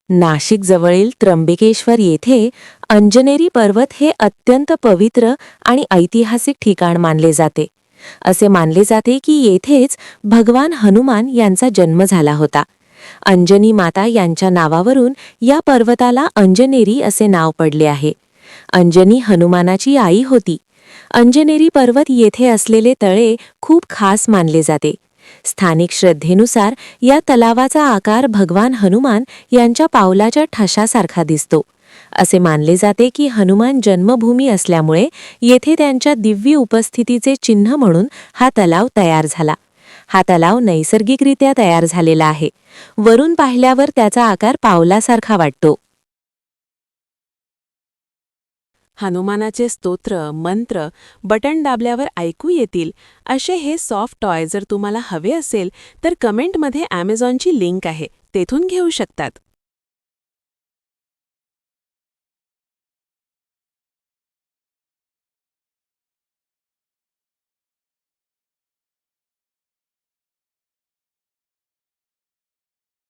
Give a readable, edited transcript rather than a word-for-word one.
नाशिक जवळील त्र्यंबकेश्वर येथे अंजनेरी पर्वत हे अत्यंत पवित्र आणि ऐतिहासिक ठिकाण मानले जाते. असे मानले जाते की येथेच भगवान हनुमान यांचा जन्म झाला होता. अंजनी माता यांच्या नावावरून या पर्वताला अंजनेरी असे नाव पडले आहे. अंजनी हनुमानाची आई होती. अंजनेरी पर्वत येथे असलेले तळे खूप खास मानले जाते. स्थानिक श्रद्धेनुसार या तलावाचा आकार भगवान हनुमान यांच्या पावलाच्या ठशासारखा दिसतो. असे मानले जाते की हनुमान जन्मभूमी असल्यामुळे येथे त्यांच्या दिव्य उपस्थितीचे चिन्ह म्हणून हा तलाव तयार झाला. हा तलाव नैसर्गिकरित्या तयार झालेला आहे. वरून पाहिल्यावर त्याचा आकार पावलासारखा वाटतो. हनुमानाचे स्तोत्र, मंत्र बटन दाबल्यावर ऐकू येतील असे हे सॉफ्ट टॉय जर तुम्हाला हवे असेल तर कमेंटमध्ये ॲमेझॉनची लिंक आहे, तेथून घेऊ शकतात.